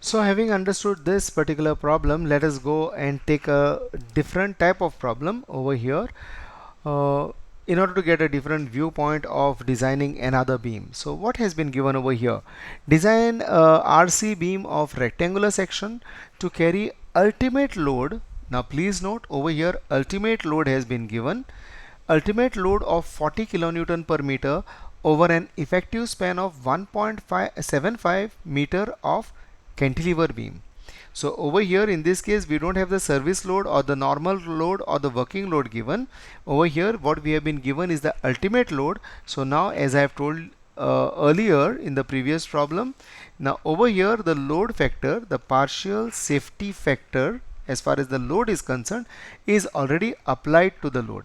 So having understood this particular problem, let us go and take a different type of problem over here uh, in order to get a different viewpoint of designing another beam. So what has been given over here? Design a RC beam of rectangular section to carry ultimate load. Now please note over here ultimate load has been given. Ultimate load of 40 kilonewton per meter over an effective span of 1.75 meter of cantilever beam. So over here in this case we don't have the service load or the normal load or the working load given. Over here what we have been given is the ultimate load. So now, as I have told earlier in the previous problem, now over here the load factor, the partial safety factor as far as the load is concerned, is already applied to the load.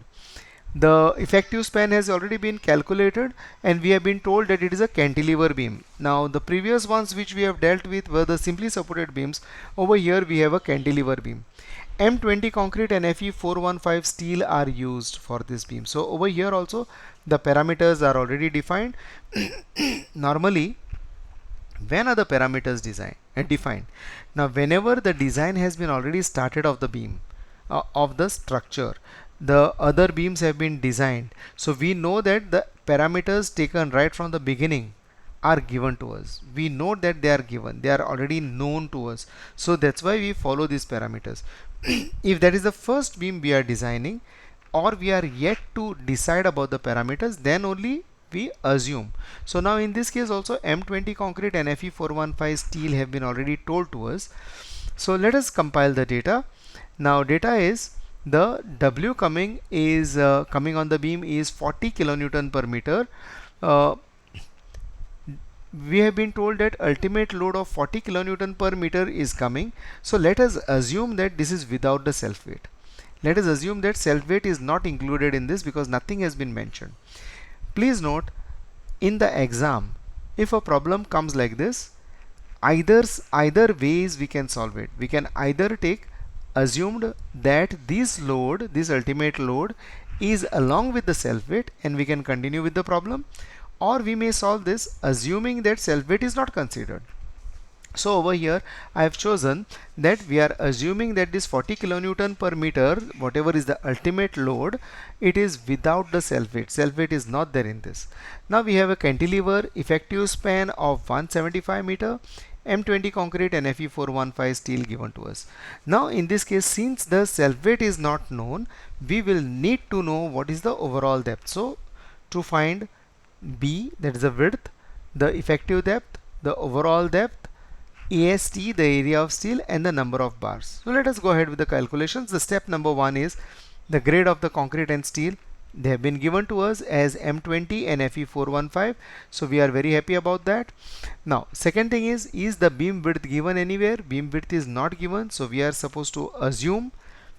The effective span has already been calculated and we have been told that it is a cantilever beam. Now the previous ones which we have dealt with were the simply supported beams. Over here we have a cantilever beam. M20 concrete and Fe415 steel are used for this beam. So over here also the parameters are already defined. Normally, when are the parameters defined? Now whenever the design has been already started of the beam, of the structure, the other beams have been designed, so we know that the parameters taken right from the beginning are given to us. We know that they are given, they are already known to us, so that's why we follow these parameters. If that is the first beam we are designing or we are yet to decide about the parameters, then only we assume. So now in this case also M20 concrete and Fe415 steel have been already told to us. So let us compile the data. Now data is the W coming on the beam is 40 kilonewton per meter. We have been told that ultimate load of 40 kilonewton per meter is coming. So let us assume that this is without the self weight. Let us assume that self weight is not included in this because nothing has been mentioned. Please note, in the exam, if a problem comes like this, either ways we can solve it. We can either take assumed that this ultimate load is along with the self weight and we can continue with the problem, or we may solve this assuming that self weight is not considered. So over here I have chosen that we are assuming that this 40 kilonewton per meter, whatever is the ultimate load, it is without the self weight. Self weight is not there in this. Now we have a cantilever effective span of 175 meter, M20 concrete and Fe415 steel given to us. Now in this case, since the self weight is not known, we will need to know what is the overall depth. So to find B, that is the width, the effective depth, the overall depth, AST, the area of steel, and the number of bars. So let us go ahead with the calculations. The step number 1 is the grade of the concrete and steel. They have been given to us as M20 and Fe415, so we are very happy about that. Now second thing is the beam width given anywhere? Beam width is not given, so we are supposed to assume.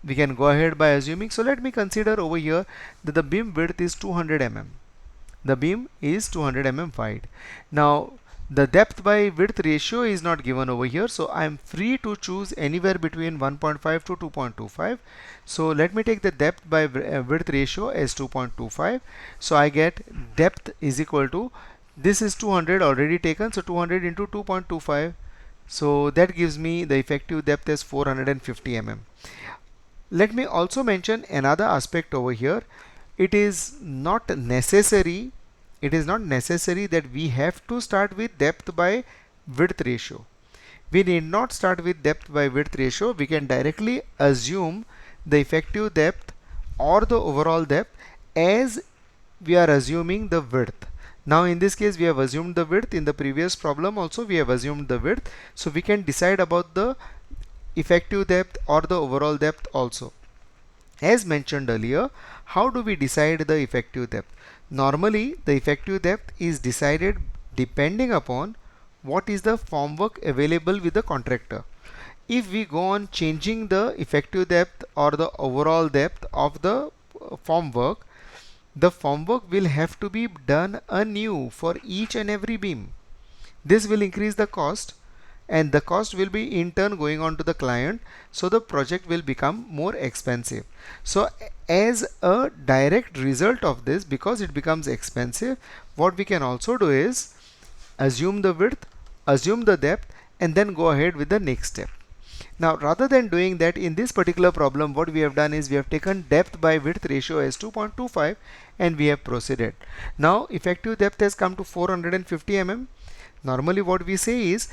We can go ahead by assuming. So let me consider over here that the beam width is 200 mm. The beam is 200 mm wide. Now the depth by width ratio is not given over here, so I am free to choose anywhere between 1.5 to 2.25. So let me take the depth by width ratio as 2.25. So I get depth is equal to, this is 200 already taken, so 200 into 2.25, so that gives me the effective depth as 450 mm. Let me also mention another aspect over here. It is not necessary that we have to start with depth by width ratio. We need not start with depth by width ratio. We can directly assume the effective depth or the overall depth as we are assuming the width. Now in this case we have assumed the width. In the previous problem also we have assumed the width, so we can decide about the effective depth or the overall depth also. As mentioned earlier, how do we decide the effective depth? Normally the effective depth is decided depending upon what is the formwork available with the contractor. If we go on changing the effective depth or the overall depth of the formwork, the formwork will have to be done anew for each and every beam. This will increase the cost, and the cost will be in turn going on to the client, so the project will become more expensive. So as a direct result of this, because it becomes expensive, what we can also do is assume the width, assume the depth, and then go ahead with the next step. Now rather than doing that, in this particular problem what we have done is we have taken depth by width ratio as 2.25 and we have proceeded. Now effective depth has come to 450 mm. Normally what we say is,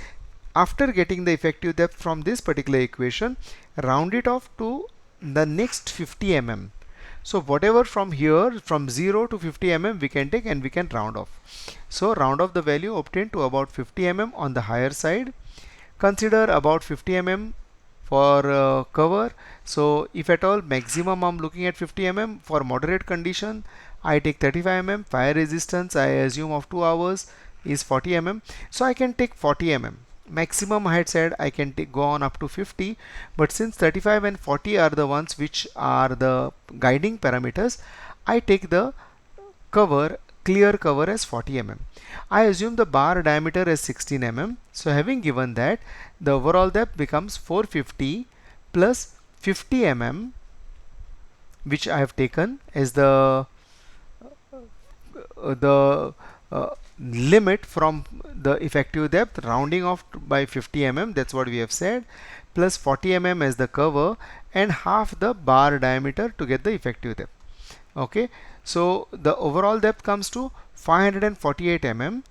after getting the effective depth from this particular equation, round it off to the next 50 mm. So whatever from here, from 0 to 50 mm we can take and we can round off. So round off the value obtained to about 50 mm on the higher side. Consider about 50 mm for cover. So if at all maximum I'm looking at 50 mm, for moderate condition I take 35 mm. Fire resistance I assume of 2 hours is 40 mm. So I can take 40 mm. Maximum I had said I can go on up to 50, but since 35 and 40 are the ones which are the guiding parameters, I take the clear cover as 40 mm. I assume the bar diameter as 16 mm. So having given that, the overall depth becomes 450 plus 50 mm, which I have taken as the limit from the effective depth, rounding off by 50 mm, that's what we have said, plus 40 mm as the cover and half the bar diameter to get the effective depth. Okay, so the overall depth comes to 548 mm.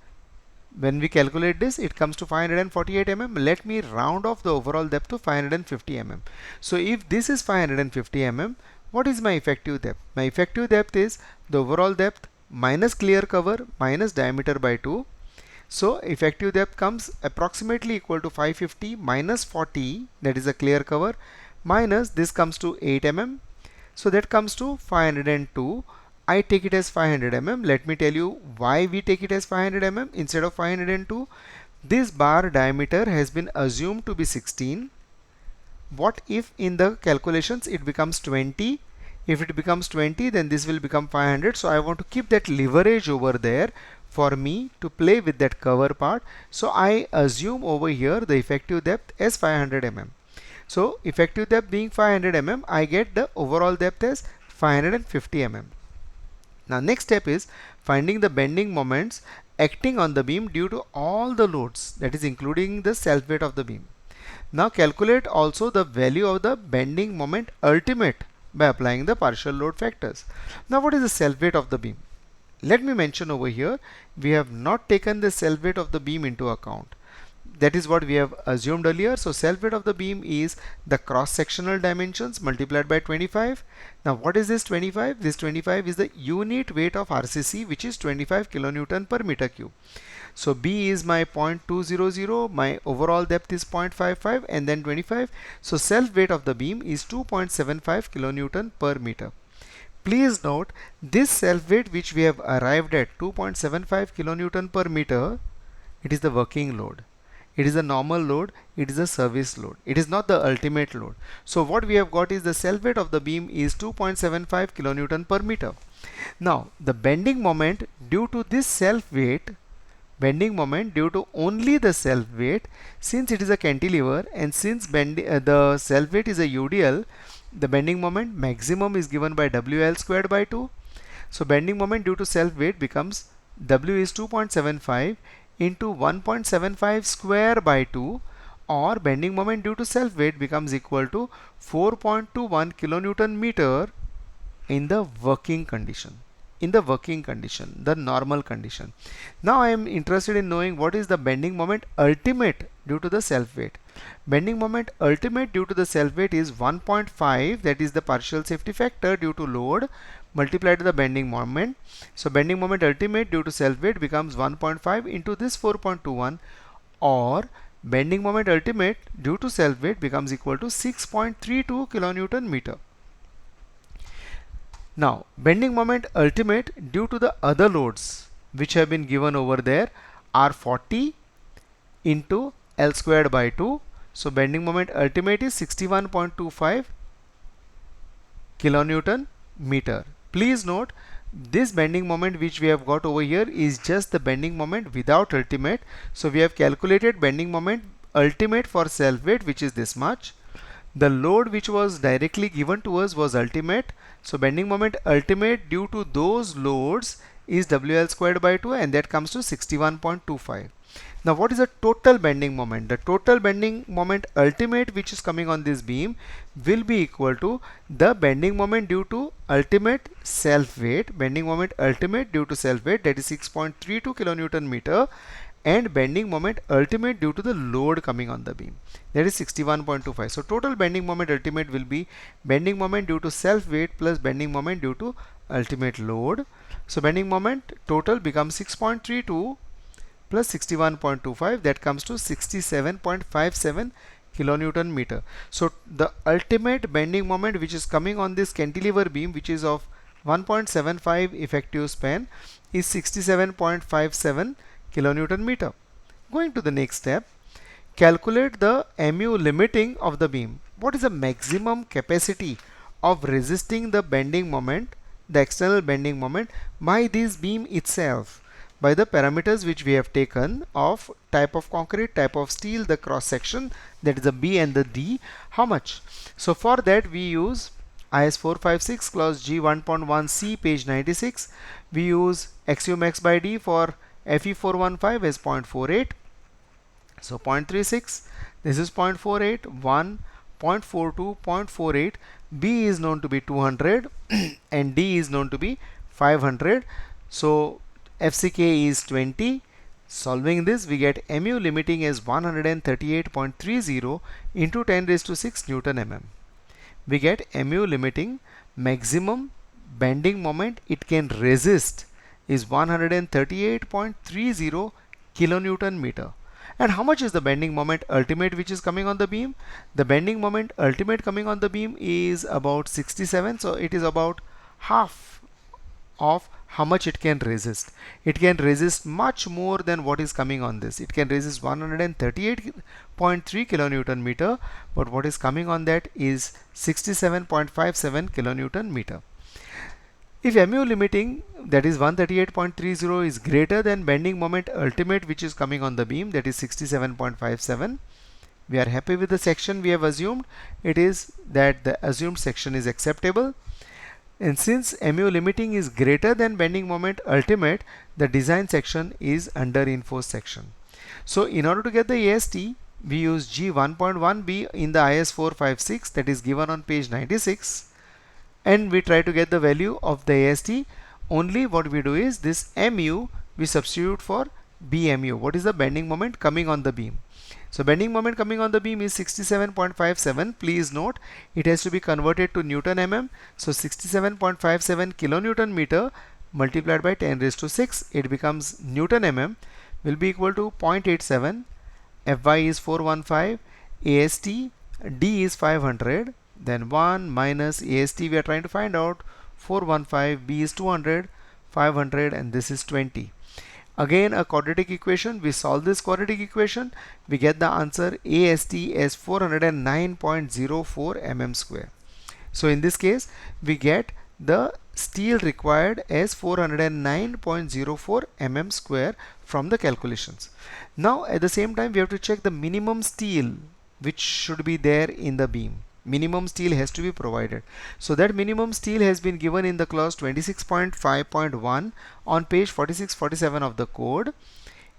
When we calculate this, it comes to 548 mm. Let me round off the overall depth to 550 mm. So if this is 550 mm, what is my effective depth? My effective depth is the overall depth minus clear cover minus diameter by 2. So effective depth comes approximately equal to 550 minus 40, that is a clear cover, minus this comes to 8 mm. So that comes to 502. I take it as 500 mm. Let me tell you why we take it as 500 mm instead of 502. This bar diameter has been assumed to be 16. What if in the calculations it becomes 20? If it becomes 20, then this will become 500. So I want to keep that leverage over there for me to play with that cover part. So I assume over here the effective depth as 500 mm. So effective depth being 500 mm, I get the overall depth as 550 mm. Now next step is finding the bending moments acting on the beam due to all the loads, that is including the self weight of the beam. Now calculate also the value of the bending moment ultimate by applying the partial load factors. Now what is the self weight of the beam? Let me mention over here, we have not taken the self weight of the beam into account. That is what we have assumed earlier. So self weight of the beam is the cross sectional dimensions multiplied by 25. Now what is this 25? This 25 is the unit weight of RCC, which is 25 kilonewton per meter cube. So B is my 0.200, my overall depth is 0.55 and then 25. So self weight of the beam is 2.75 kilonewton per meter. Please note, this self weight which we have arrived at 2.75 kilonewton per meter, it is the working load. It is a normal load, it is a service load. It is not the ultimate load. So what we have got is the self weight of the beam is 2.75 kilonewton per meter. Now the bending moment due to this self weight, bending moment due to only the self weight, since it is a cantilever and since the self weight is a UDL, the bending moment maximum is given by WL squared by 2. So bending moment due to self weight becomes W is 2.75 into 1.75 square by 2, or bending moment due to self weight becomes equal to 4.21 kilonewton meter in the working condition. The normal condition. Now I am interested in knowing what is the bending moment ultimate due to the self weight. Bending moment ultimate due to the self weight is 1.5, that is the partial safety factor due to load multiplied to the bending moment. So bending moment ultimate due to self weight becomes 1.5 into this 4.21, or bending moment ultimate due to self weight becomes equal to 6.32 kilonewton meter. Now bending moment ultimate due to the other loads which have been given over there are 40 into L squared by 2. So bending moment ultimate is 61.25 kilonewton meter. Please note, this bending moment which we have got over here is just the bending moment without ultimate. So we have calculated bending moment ultimate for self weight, which is this much. The load which was directly given to us was ultimate. So bending moment ultimate due to those loads is WL squared by 2, and that comes to 61.25. Now what is the total bending moment? The total bending moment ultimate which is coming on this beam will be equal to the bending moment due to ultimate self weight, bending moment ultimate due to self weight, that is 6.32 kilonewton meter, and bending moment ultimate due to the load coming on the beam, that is 61.25. So total bending moment ultimate will be bending moment due to self weight plus bending moment due to ultimate load. So bending moment total becomes 6.32 plus 61.25, that comes to 67.57 kilonewton meter. So the ultimate bending moment which is coming on this cantilever beam, which is of 1.75 effective span, is 67.57 kilonewton meter. Going to the next step, calculate the mu limiting of the beam. What is the maximum capacity of resisting the bending moment, the external bending moment, by this beam itself, by the parameters which we have taken of type of concrete, type of steel, the cross section, that is the B and the D, how much. So for that we use IS 456 clause G 1.1c page 96. We use axiom x by D for Fe 415 as 0.48, so 0.36, this is 0.48, 1, 0.42, 0.48, B is known to be 200 and D is known to be 500. So FCK is 20. Solving this, we get mu limiting as 138.30 into 10 raised to 6 Newton mm. We get mu limiting maximum bending moment it can resist is 138.30 kilonewton meter. And how much is the bending moment ultimate which is coming on the beam? The bending moment ultimate coming on the beam is about 67, so it is about half of how much it can resist. It can resist much more than what is coming on this. It can resist 138.3 kilonewton meter, but what is coming on that is 67.57 kilonewton meter. If mu limiting, that is 138.30, is greater than bending moment ultimate which is coming on the beam, that is 67.57, we are happy with the section we have assumed. It is that the assumed section is acceptable. And since mu limiting is greater than bending moment ultimate, the design section is under enforced section. So in order to get the AST, we use G 1.1b in the IS 456, that is given on page 96, and we try to get the value of the AST. Only what we do is this mu we substitute for BMU. What is the bending moment coming on the beam? So bending moment coming on the beam is 67.57. Please note it has to be converted to Newton mm. So 67.57 kilonewton meter multiplied by 10 raised to 6, it becomes Newton mm, will be equal to 0.87. Fy is 415, AST, D is 500, then 1 minus AST we are trying to find out, 415, B is 200, 500, and this is 20. Again a quadratic equation, we solve this quadratic equation, we get the answer AST as 409.04 mm square. So in this case we get the steel required as 409.04 mm square from the calculations. Now at the same time we have to check the minimum steel which should be there in the beam. Minimum steel has to be provided. So that minimum steel has been given in the clause 26.5.1 on page 46-47 of the code.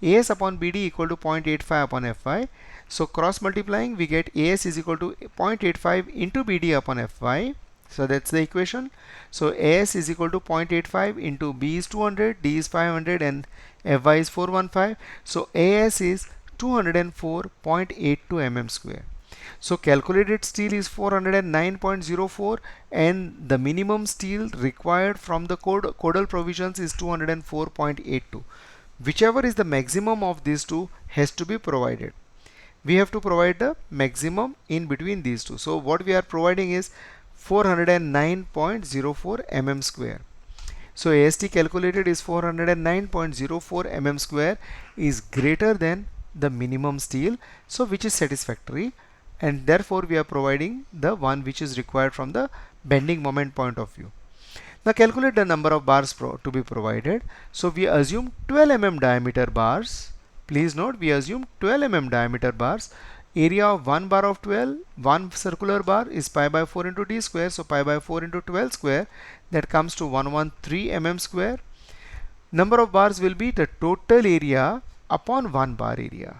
AS upon BD equal to 0.85 upon Fy. So cross multiplying we get AS is equal to 0.85 into BD upon Fy. So that's the equation. So AS is equal to 0.85 into B is 200, D is 500, and Fy is 415. So AS is 204.82 mm square. So calculated steel is 409.04 and the minimum steel required from the codal provisions is 204.82. Whichever is the maximum of these two has to be provided. We have to provide the maximum in between these two. So what we are providing is 409.04 mm square. So AST calculated is 409.04 mm square is greater than the minimum steel, so which is satisfactory, and therefore we are providing the one which is required from the bending moment point of view. Now calculate the number of bars to be provided. So we assume 12 mm diameter bars. Please note we assume 12 mm diameter bars. Area of 1 bar of 12, one circular bar is pi by 4 into d square, so pi by 4 into 12 square, that comes to 113 mm square. Number of bars will be the total area upon 1 bar area.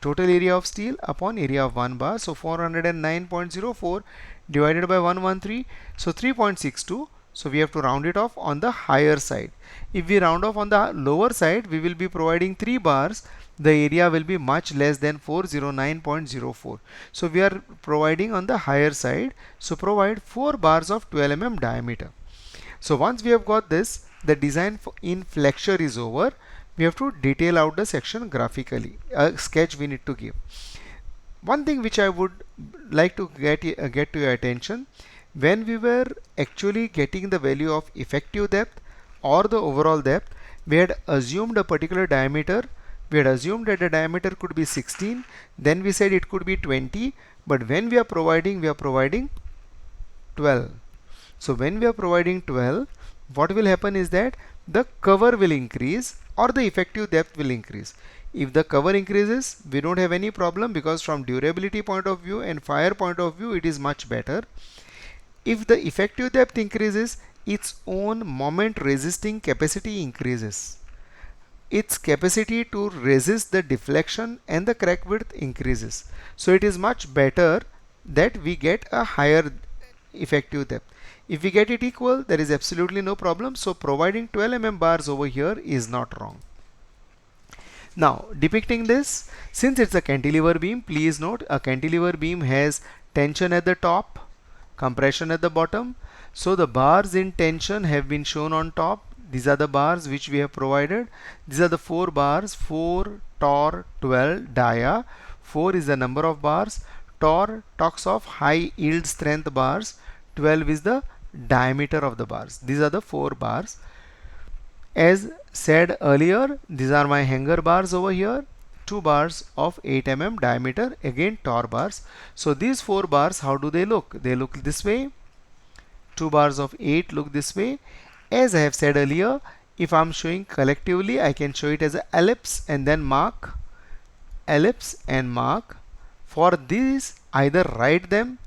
Total area of steel upon area of 1 bar. So 409.04 divided by 113, so 3.62. So we have to round it off on the higher side. If we round off on the lower side, we will be providing 3 bars. The area will be much less than 409.04. So we are providing on the higher side. So provide 4 bars of 12 mm diameter. So once we have got this, the design in flexure is over. We have to detail out the section graphically. A sketch we need to give. One thing which I would like to get to your attention, when we were actually getting the value of effective depth or the overall depth, we had assumed a particular diameter. We had assumed that the diameter could be 16, then we said it could be 20, but when we are providing 12. So when we are providing 12, what will happen is that the cover will increase or the effective depth will increase. If the cover increases, we don't have any problem, because from durability point of view and fire point of view, it is much better. If the effective depth increases, its own moment resisting capacity increases. Its capacity to resist the deflection and the crack width increases. So it is much better that we get a higher effective depth. If we get it equal, there is absolutely no problem. So providing 12 mm bars over here is not wrong. Now depicting this, since it's a cantilever beam, please note a cantilever beam has tension at the top, compression at the bottom. So the bars in tension have been shown on top. These are the bars which we have provided. These are the 4 bars, 4 Tor 12 dia. 4 is the number of bars. Tor talks of high yield strength bars. 12 is the diameter of the bars. These are the 4 bars. As said earlier, these are my hanger bars over here. 2 bars of 8 mm diameter, again Tor bars. So these 4 bars, how do they look? They look this way. 2 bars of 8 look this way. As I have said earlier, if I am showing collectively, I can show it as an ellipse and then mark, ellipse and mark. For these, either write them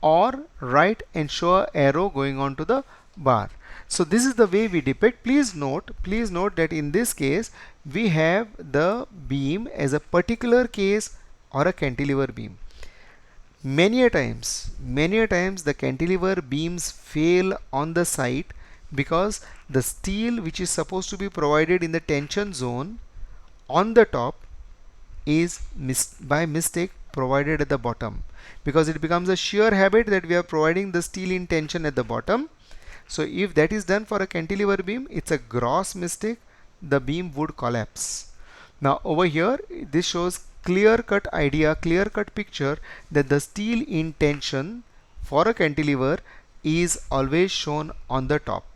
or write and show an arrow going on to the bar. So this is the way we depict. Please note that in this case we have the beam as a particular case or a cantilever beam. Many a times the cantilever beams fail on the site because the steel which is supposed to be provided in the tension zone on the top is by mistake provided at the bottom, because it becomes a shear habit that we are providing the steel in tension at the bottom. So if that is done for a cantilever beam, it's a gross mistake. The beam would collapse. Now over here, this shows clear-cut idea, clear-cut picture that the steel in tension for a cantilever is always shown on the top.